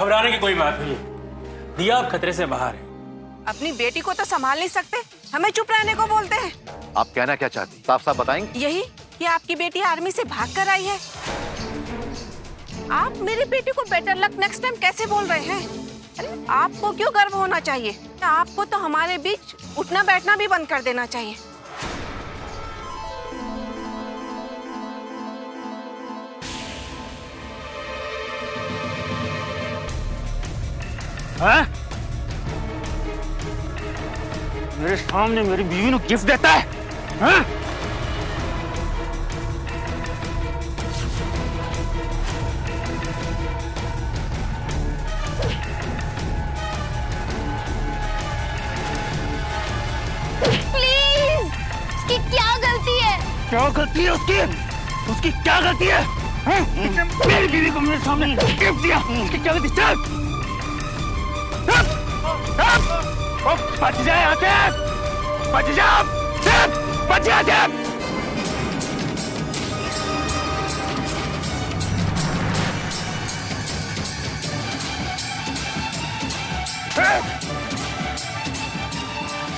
घबराने की कोई बात नहीं है। दिया अब खतरे से बाहर है। अपनी बेटी को तो संभाल नहीं सकते, हमें चुप रहने को बोलते हैं। आप कहना क्या चाहती, साफ साफ बताएंगे? यही कि आपकी बेटी आर्मी से भाग कर आई है। आप मेरी बेटी को बेटर लक नेक्स्ट टाइम कैसे बोल रहे हैं? अरे आपको क्यों गर्व होना चाहिए? आपको तो हमारे बीच उठना बैठना भी बंद कर देना चाहिए। हाँ? मेरे सामने मेरी बीवी को गिफ्ट देता है? हाँ? प्लीज, उसकी क्या गलती है? क्या गलती है उसकी? उसकी क्या गलती है? हाँ? इसने मेरी बीवी को मेरे सामने गिफ्ट दिया, उसकी क्या गलती? चल! बच जाए यहाँ से! बच जा! बच जा!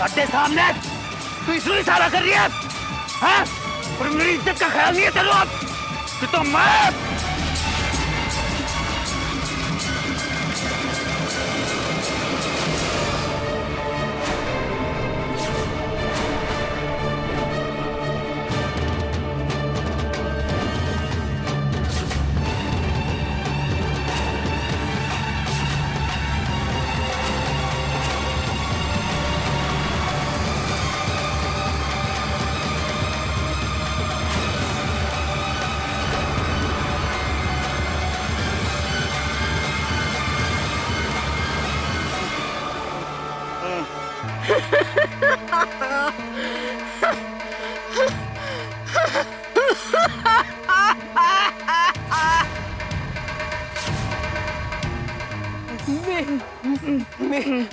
तेरे सामने तू इसलिए इशारा कर रही है? हाँ? और मेरी इज्जत का ख्याल नहीं है तेरे अब कि तो मैं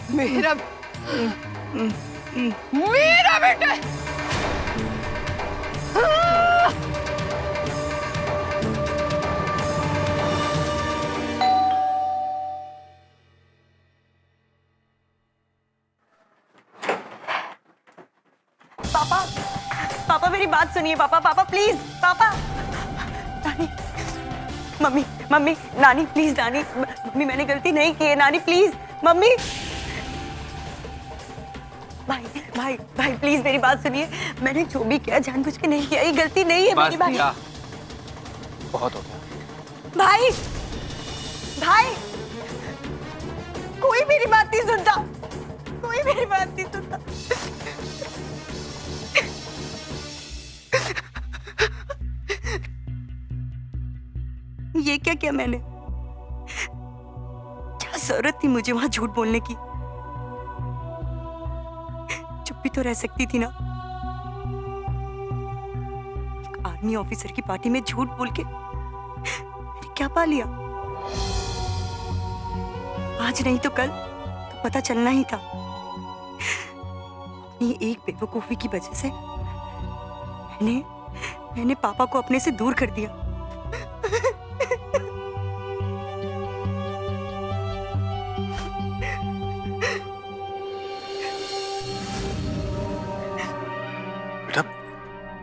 मेरा बेटा! पापा, पापा मेरी बात सुनिए पापा, पापा प्लीज, पापा। नानी, मम्मी, मम्मी, नानी प्लीज, नानी, मम्मी मैंने गलती नहीं की है, नानी प्लीज, मम्मी। भाई, भाई, भाई प्लीज मेरी बात सुनिए, मैंने जो भी किया जानबूझ के नहीं किया, ये गलती नहीं है मेरी। भाई, बहुत हो गया। भाई, भाई, कोई मेरी बात नहीं सुनता, कोई मेरी बात नहीं सुनता। ये क्या किया मैंने? क्या जरूरत थी मुझे वहां झूठ बोलने की? चुप भी तो रह सकती थी ना। एक आर्मी ऑफिसर की पार्टी में झूठ बोल के मैंने क्या पा लिया? आज नहीं तो कल तो पता चलना ही था। अपनी एक बेवकूफी की वजह से मैंने पापा को अपने से दूर कर दिया।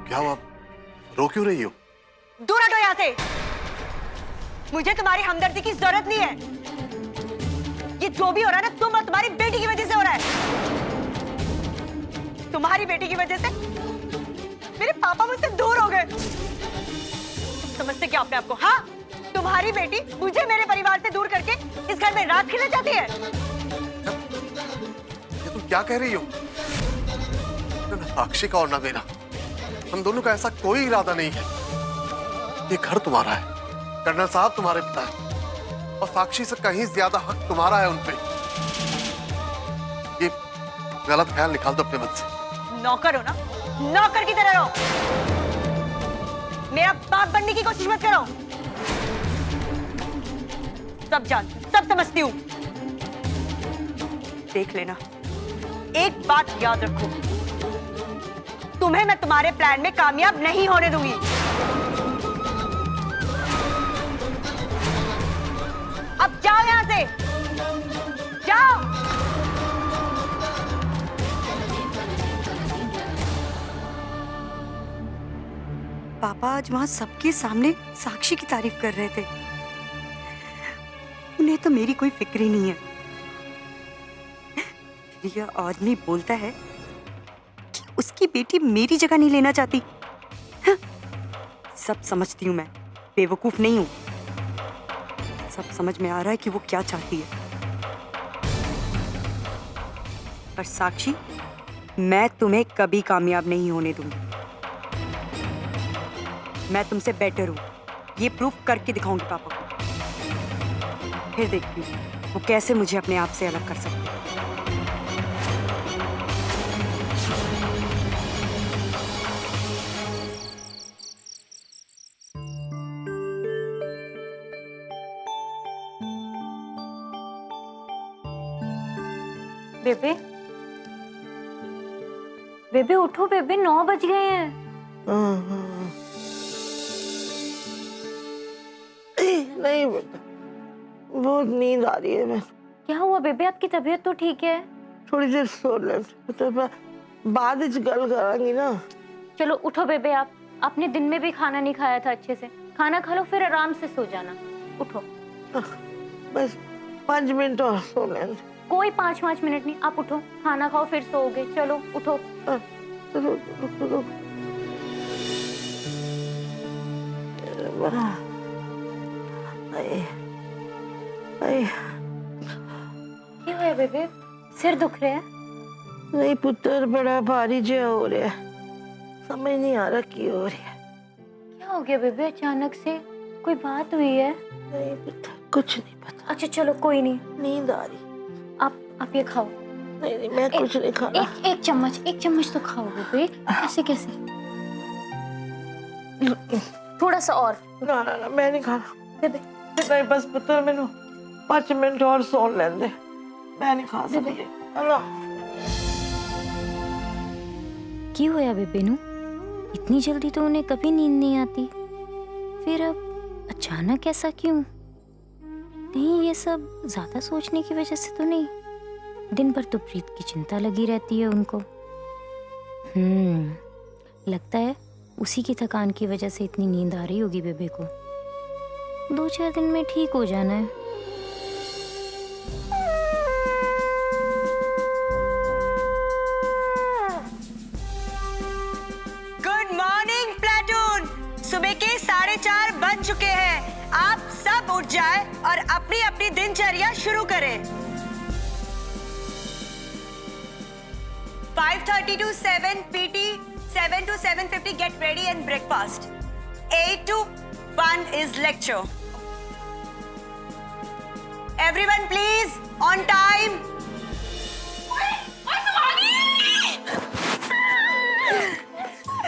क्या हुआ? रो क्यों रही हो? दूर हटो यहाँ से। मुझे तुम्हारी हमदर्दी की जरूरत नहीं है। ये जो भी हो रहा है ना, तुम और तुम्हारी बेटी की वजह से हो रहा है। तुम्हारी बेटी की वजह से मेरे पापा मुझसे दूर हो गए। समझते क्या अपने आप को? हाँ, तुम्हारी बेटी मुझे मेरे परिवार से दूर करके इस घर में राज खेलना चाहती है। ये तुम क्या कह रही हो? ना साक्षी का और ना मेरा, हम दोनों का ऐसा कोई इरादा नहीं है। ये घर तुम्हारा है, कर्नल साहब तुम्हारे पिता है, और साक्षी से कहीं ज्यादा हक तुम्हारा है उनपे। ये गलत ख्याल निकाल दो अपने मन से। नौकर हो ना, नौकर की तरह रहो। मेरा बाप बनने की कोशिश मत करो। सब सब समझती हूँ। देख लेना, एक बात याद रखो, तुम्हें मैं तुम्हारे प्लान में कामयाब नहीं होने दूंगी। अब जाओ यहां से। पापा आज वहां सबके सामने साक्षी की तारीफ कर रहे थे। उन्हें तो मेरी कोई फिक्र ही नहीं है। फिर यह आदमी बोलता है कि उसकी बेटी मेरी जगह नहीं लेना चाहती। हाँ, सब समझती हूं मैं, बेवकूफ नहीं हूं। सब समझ में आ रहा है कि वो क्या चाहती है। पर साक्षी, मैं तुम्हें कभी कामयाब नहीं होने दूंगी। मैं तुमसे बेटर हूं, ये प्रूफ करके दिखाऊंगी पापा को। फिर देखती हूँ वो कैसे मुझे अपने आप से अलग कर सकते हैं। बेबे, बेबे उठो बेबे, 9 बज गए हैं। नहीं बेटा, बहुत नींद आ रही है। मैं क्या हुआ बेबे, आपकी तबीयत तो ठीक है? थोड़ी देर सो ले, तो मैं बाद में गल करांगी ना। चलो उठो बेबे, आपने दिन में भी खाना नहीं खाया था अच्छे से। खाना खा लो फिर आराम से सो जाना। उठो। बस 5 मिनट और सो ले। कोई 5 मिनट नहीं, आप उठो, खाना खाओ फिर सोओगे। चलो उठो। रुक। क्या हुआ बेबे, सिर दुख रहा है? नहीं पुत्र, बड़ा भारी जो हो रहा है, समझ नहीं आ रहा की हो रहा है। क्या हो गया बेबे, अचानक से कोई बात हुई है? नहीं पुत्र, कुछ नहीं पता। अच्छा चलो कोई नहीं, नींद आ रही। आप ये खाओ। नहीं मैं कुछ नहीं खाना। एक चम्मच तो खाओ बेबे। ऐसे कैसे? थोड़ा सा और। ना मैं नहीं खाना बेबे। नहीं, बस पुत्र मैंने 5 मिनट और सो लेने दे। मैं नहीं खा सकती। क्यों होया बेबे नू? इतनी जल्दी तो उन्हें कभी नींद नहीं आती, फिर अब अचानक ऐसा क्यों? नहीं ये सब ज्यादा सोचने की वजह से तो नहीं? दिन भर तो प्रीत की चिंता लगी रहती है उनको। लगता है उसी की थकान की वजह से इतनी नींद आ रही होगी बेबे को। 2-4 दिन में ठीक हो जाना है। Good morning platoon. सुबह के 4:30 बज चुके हैं। आप सब उठ जाएं और अपनी अपनी दिनचर्या शुरू करें। 5:30 to 7 PT, 7 to 7:50 get ready and breakfast. 8 to 1 is lecture. Everyone please on time.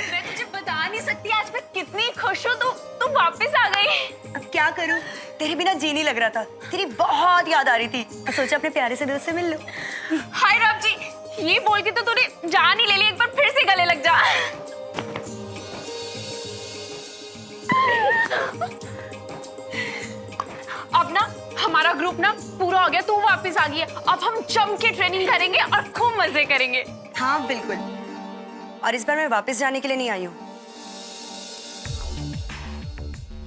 मैं तुझे बता नहीं सकती आज मैं कितनी खुश हूँ। तू वापस आ गई। अब क्या करूं, तेरे बिना जी नहीं लग रहा था। तेरी बहुत याद आ रही थी, तो सोचा अपने प्यारे से दोस्त से मिल लो। हाय रब जी, ये बोल के तो तूने जान ही ले ली। एक बार फिर से गले लग जा। अब ना हमारा ग्रुप ना पूरा हो गया, तू वापस आ गई है। अब हम जम के ट्रेनिंग करेंगे और खूब मजे करेंगे। हाँ बिल्कुल, और इस बार मैं वापस जाने के लिए नहीं आई हूँ।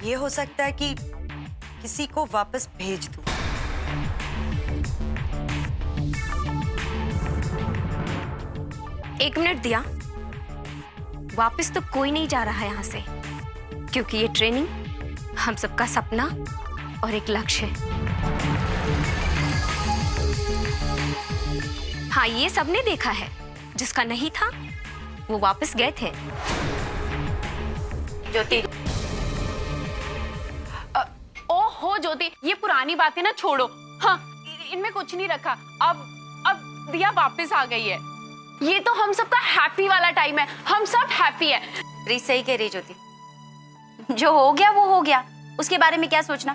ये हो सकता है कि किसी को वापस भेज दूं। एक मिनट दिया, वापस तो कोई नहीं जा रहा है यहाँ से, क्योंकि ये ट्रेनिंग हम सबका सपना और एक लक्ष्य है। हाँ, ये सबने देखा है। जिसका नहीं था वो वापस गए थे। ज्योति, ओहो ज्योति, ये पुरानी बातें ना छोड़ो। हाँ, इनमें कुछ नहीं रखा। अब दिया वापस आ गई है। ये तो हम सबका हैप्पी वाला टाइम है। हम सब हैप्पी है। प्रीत सही कह रही ज्योति, जो हो गया वो हो गया, उसके बारे में क्या सोचना।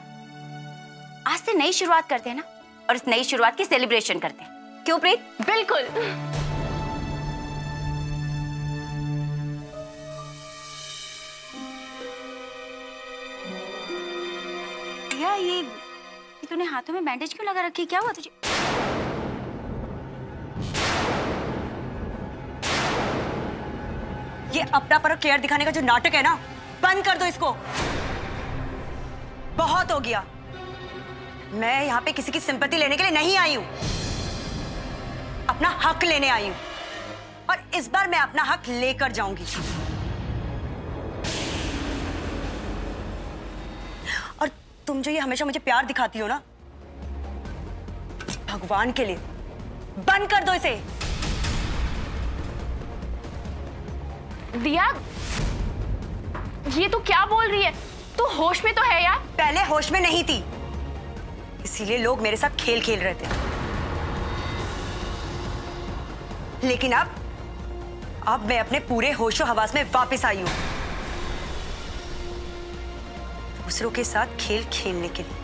आज से नई शुरुआत करते हैं ना, और इस नई शुरुआत की सेलिब्रेशन करते हैं। क्यों प्रीत? बिल्कुल। ये तूने हाथों में बैंडेज क्यों लगा रखी? क्या हुआ तुझे? ये अपना पर केयर दिखाने का जो नाटक है ना, बंद कर दो इसको। बहुत हो गया। मैं यहाँ पे किसी की सिंपैथी लेने के लिए नहीं आई हूँ, अपना हक लेने आई हूँ, और इस बार मैं अपना हक लेकर जाऊंगी। और तुम जो ये हमेशा मुझे प्यार दिखाती हो ना, भगवान के लिए बंद कर दो इसे। दिया, ये तू क्या बोल रही है? तू होश में तो है यार? पहले होश में नहीं थी, इसीलिए लोग मेरे साथ खेल खेल रहे थे, लेकिन अब मैं अपने पूरे होशो हवास में वापस आई हूं, दूसरों के साथ खेल खेलने के लिए।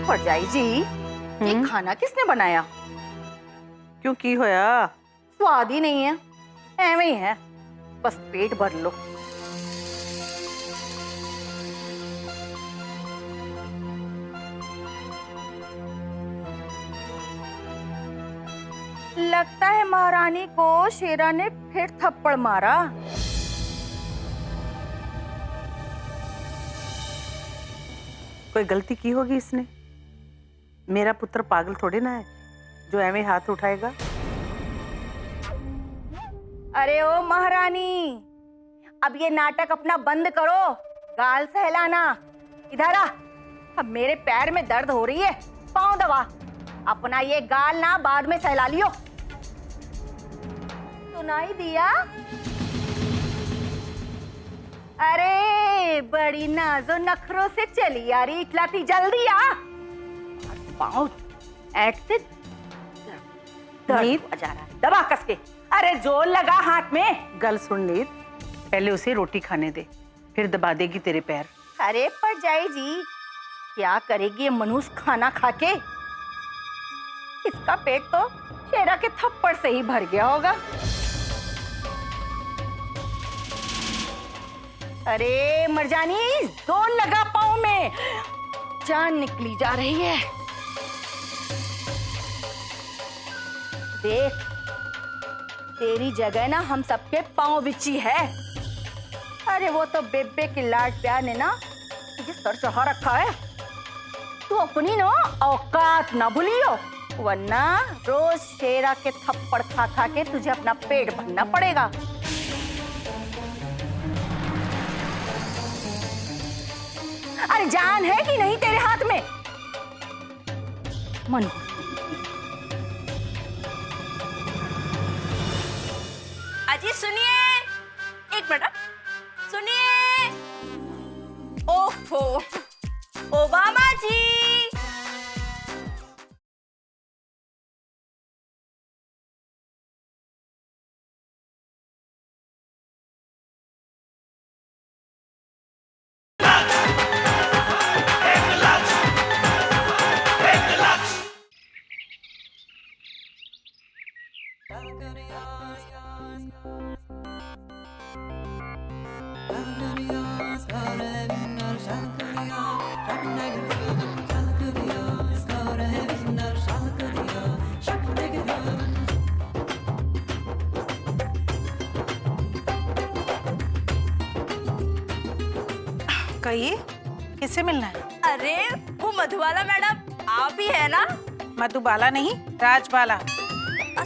भरजाई जी, ये खाना किसने बनाया? क्यों की होया? स्वाद ही नहीं है, ऐਵੇਂ ही है, बस पेट भर लो। लगता है महारानी को शेरा ने फिर थप्पड़ मारा। कोई गलती की होगी इसने। मेरा पुत्र पागल थोड़े ना है जो ऐਵੇਂ हाथ उठाएगा। अरे ओ महारानी, अब ये नाटक अपना बंद करो, गाल सहलाना। इधर आ, अब मेरे पैर में दर्द हो रही है, पाँव दबा। अपना ये गाल ना बाद में सहला लियो। सुनाई दिया? अरे बड़ी नाजो नखरों से चली आ रही, इटलाती, जल्दी आ। पाँव ऐटते दर्द जा रहा है, दबा कस के। अरे जोर लगा हाथ में। गल सुन नीत, पहले उसे रोटी खाने दे, फिर दबा देगी तेरे पैर। अरे परजाई जी, क्या करेगी ये मनुष्य खाना खा के? इसका पेट तो शेरा के थप्पड़ से ही भर गया होगा। अरे मरजानी, जोर लगा पाँव में, जान निकली जा रही है। देख, तेरी जगह ना हम सबके पाँव बिची है। अरे वो तो बेबे की लाड प्यार ने ना तुझे सर चढ़ा रखा है। तू अपनी ना औकात ना भूलियो, वरना रोज शेरा के थप्पड़ खा खा के तुझे अपना पेट भरना पड़ेगा। अरे जान है कि नहीं तेरे हाथ में? मन अजी सुनिए, एक मिनट सुनिए। ओफो, ओबामा जी। कहिए, किससे मिलना है? अरे वो मधुबाला मैडम आप ही है ना? मधुबाला नहीं, राजबाला।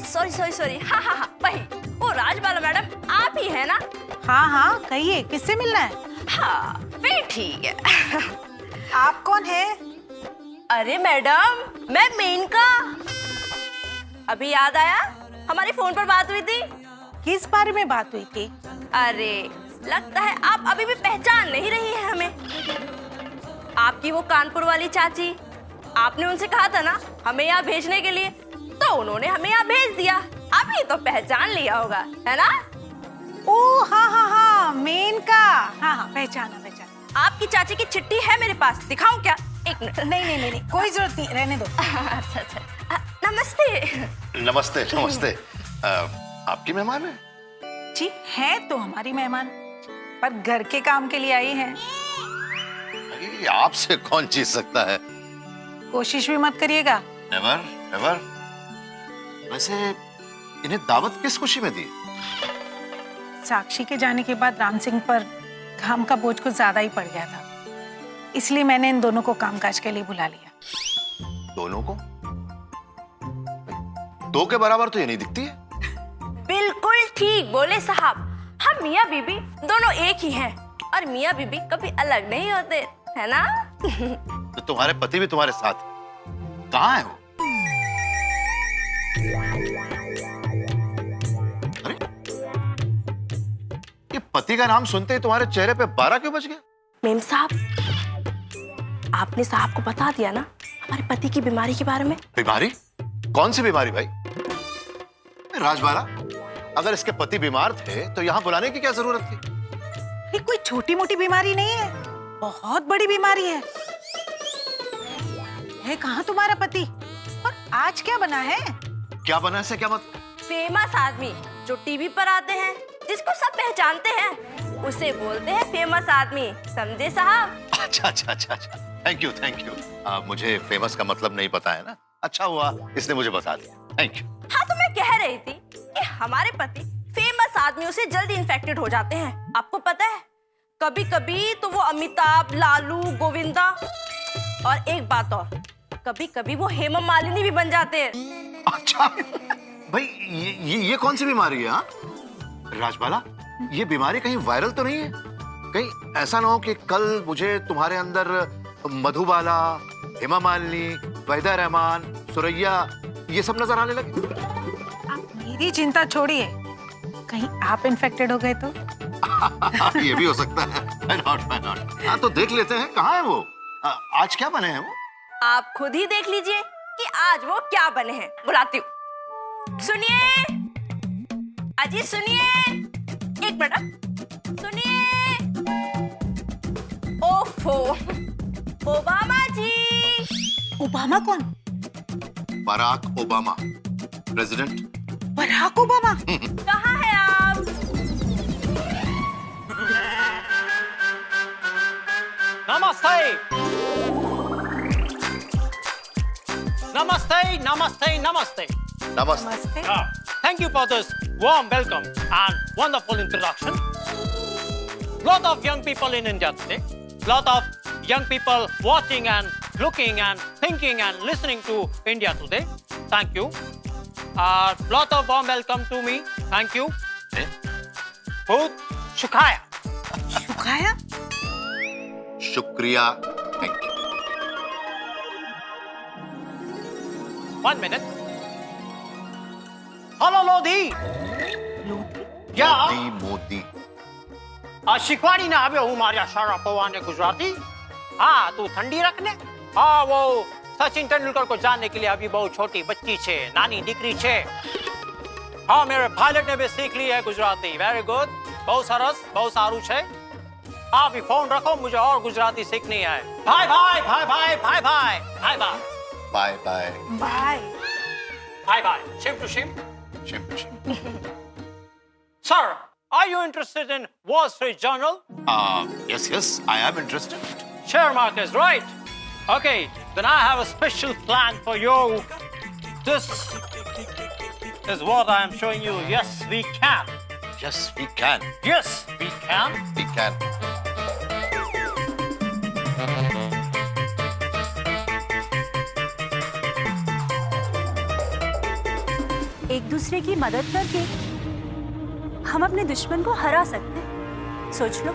सॉरी सॉरी सॉरी, हाँ हाँ हाँ वही, वो राजबाला मैडम आप ही है ना? हाँ हाँ, कहिए, किससे मिलना है? हाँ फिर ठीक है। आप कौन है? अरे मैडम, मैं मेनका। अभी याद आया, हमारी फोन पर बात हुई थी। किस बारे में बात हुई थी? अरे लगता है आप अभी भी पहचान नहीं रही है हमें। आपकी वो कानपुर वाली चाची, आपने उनसे कहा था ना हमें यहाँ भेजने के लिए, तो उन्होंने हमें यहाँ भेज दिया। अभी तो पहचान लिया होगा, है ना? ओ हाँ हाँ हाँ, मेनका। हाँ पहचाना। आपकी चाची की चिट्ठी है मेरे पास, दिखाऊं क्या? एक मिनट। नहीं, कोई जरूरत नहीं, रहने दो। अच्छा। नमस्ते। नमस्ते नमस्ते। आपकी मेहमान है? जी है तो हमारी मेहमान, पर घर के काम के लिए आई है। अरे आपसे कौन जीत सकता है? कोशिश भी मत करिएगा। Never never. वैसे इन्हें दावत किस खुशी में दी? साक्षी के जाने के बाद राम सिंह पर काम का बोझ कुछ ज्यादा ही पड़ गया था, इसलिए मैंने इन दोनों को कामकाज के लिए बुला लिया। दोनों को? दो के बराबर तो ये नहीं दिखती है। बिल्कुल ठीक बोले साहब, हम मियाँ बीबी दोनों एक ही हैं और मियाँ बीबी कभी अलग नहीं होते, है ना? तो तुम्हारे पति भी तुम्हारे साथ कहाँ है वो? अरे ये पति का नाम सुनते ही तुम्हारे चेहरे पे 12 क्यों बज गया? मेम साहब, आपने साहब को बता दिया ना हमारे पति की बीमारी के बारे में? बीमारी? कौन सी बीमारी भाई? राजबाला, अगर इसके पति बीमार थे तो यहाँ बुलाने की क्या जरूरत थी? ये कोई छोटी मोटी बीमारी नहीं है, बहुत बड़ी बीमारी है। कहाँ तुम्हारा पति? और आज क्या बना है? क्या बना से क्या मत? फेमस आदमी जो टीवी पर आते हैं, जिसको सब पहचानते हैं, उसे बोलते हैं फेमस आदमी, समझे साहब? अच्छा। Thank you. मुझे फेमस का मतलब नहीं पता है ना। अच्छा हुआ इसने मुझे बता दिया, थैंक यू। हाँ, तो मैं कह रही थी कि हमारे पति फेमस आदमियों से जल्दी इन्फेक्टेड हो जाते हैं। आपको पता है, कभी कभी तो वो अमिताभ, लालू, गोविंदा, और एक बात और, कभी कभी वो हेमा मालिनी भी बन जाते हैं। अच्छा भाई, ये कौन सी बीमारी है? हाँ राजबाला, ये बीमारी कहीं वायरल तो नहीं है? कहीं ऐसा ना हो कि कल मुझे तुम्हारे अंदर मधुबाला, हेमा मालिनी, वहीदा रहमान, सुरैया ये सब नजर आने लगे? आप मेरी चिंता छोड़िए, कहीं आप इन्फेक्टेड हो गए तो? ये भी हो सकता है। Why not? हाँ, तो देख लेते हैं कहाँ है वो। आज क्या बने हैं वो? आप खुद ही देख लीजिए कि आज वो क्या बने हैं। बुलाती हूँ। सुनिए अजी, सुनिए, एक मिनट सुनिए। ओफो, ओबामा जी। ओबामा कौन? Barack Obama, president. Barack Obama? कहाँ है आप? Namaste. नमस्ते। Thank you for this warm welcome and wonderful introduction. Lot of young people in India today. Lot of young people watching and looking and thinking and listening to India today. Thank you. Lot of warm welcome to me. Thank you. Food Shukhaya. शुकाया? शुक्रिया, thank you. 1 minute. Hello, Lodi. Yeah. Modi. शिकवाड़ी ना आवे हूँ मारिया सारा पवाने गुजराती। हाँ, तू ठंडी रखने। हाँ, वो सचिन तेंदुलकर को जानने के लिए अभी बहुत छोटी बच्ची छे, नानी दिकरी छे। हाँ, मेरे पायलट ने भी सीख ली है गुजराती। वेरी गुड, बहुत सरस, बहुत सारू छे। हाँ, अभी फोन रखो, मुझे और गुजराती सीखनी है। Bye bye bye bye bye bye bye bye bye bye bye bye bye. Shim to shim. Shim to shim. Sir, are you interested in Wall Street Journal? Yes, I am interested. Share market, right? Okay, then I have a special plan for you. This is what I am showing you. Yes, we can. Yes, we can. Yes, we can. We can. एक दूसरे की मदद करके हम अपने दुश्मन को हरा सकते हैं, सोच लो।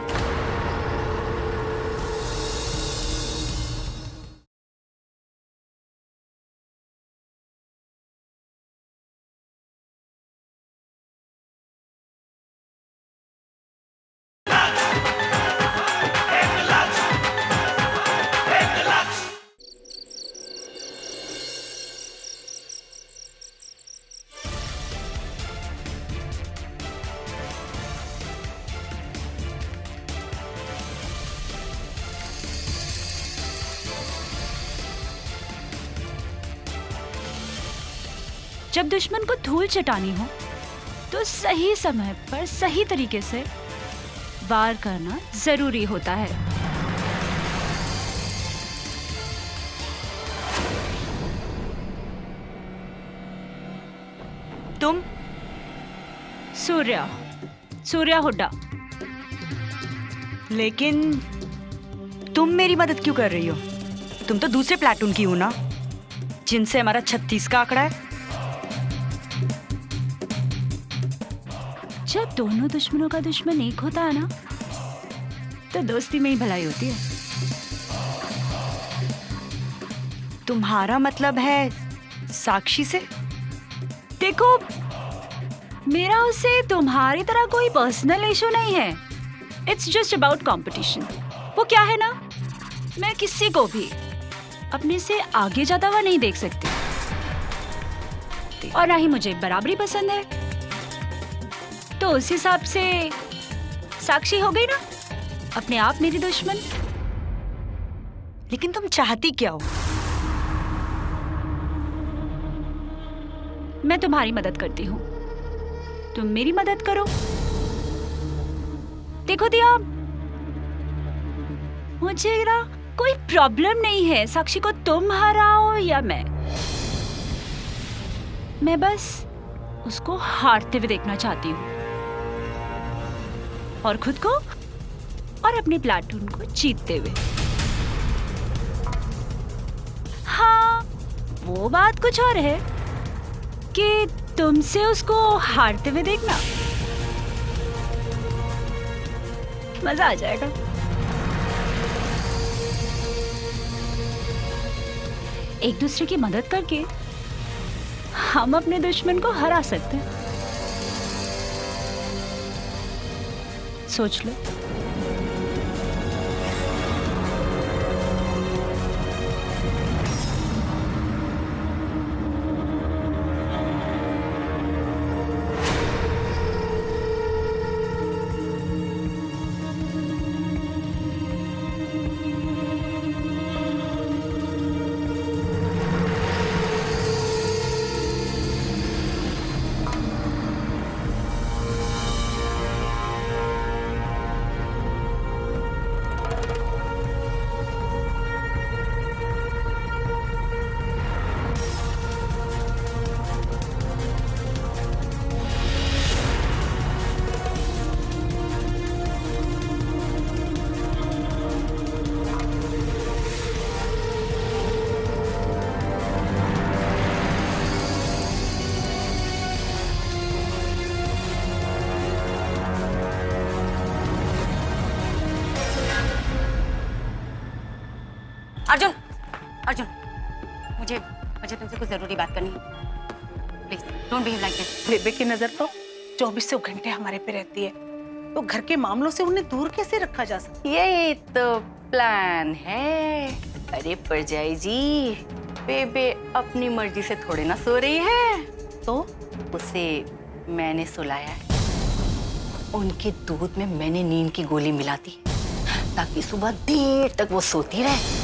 जब दुश्मन को धूल चटानी हो तो सही समय पर सही तरीके से वार करना जरूरी होता है। तुम? सूर्या हुड्डा। लेकिन तुम मेरी मदद क्यों कर रही हो? तुम तो दूसरे प्लाटून की हो ना, जिनसे हमारा 36 का आंकड़ा है। जब दोनों दुश्मनों का दुश्मन एक होता है ना, तो दोस्ती में ही भलाई होती है। तुम्हारा मतलब है साक्षी से? देखो, मेरा उससे तुम्हारी तरह कोई पर्सनल इशू नहीं है। It's just about competition. वो क्या है ना, मैं किसी को भी अपने से आगे जाता हुआ नहीं देख सकती, और ना ही मुझे बराबरी पसंद है। तो उस हिसाब से साक्षी हो गई ना अपने आप मेरी दुश्मन। लेकिन तुम चाहती क्या हो? मैं तुम्हारी मदद करती हूँ, तुम मेरी मदद करो। देखो दिया, मुझे ना कोई प्रॉब्लम नहीं है साक्षी को तुम हराओ या मैं बस उसको हारते हुए देखना चाहती हूँ, और खुद को और अपने प्लाटून को जीतते हुए। हाँ, वो बात कुछ और है कि तुमसे उसको हारते हुए देखना मजा आ जाएगा। एक दूसरे की मदद करके हम अपने दुश्मन को हरा सकते हैं। सोच लो। अर्जुन, अर्जुन, मुझे तुमसे कुछ जरूरी बात करनी है। Please don't behave like this. बेबे की नजर तो 24 घंटे हमारे पे रहती है, तो घर के मामलों से उन्हें दूर कैसे रखा जा सकता? यही तो प्लान है। अरे परजाई जी, बेबे अपनी मर्जी से थोड़ी ना सो रही है, तो उसे मैंने सुलाया है। उनके दूध में मैंने नींद की गोली मिला दी ताकि सुबह देर तक वो सोती रहे।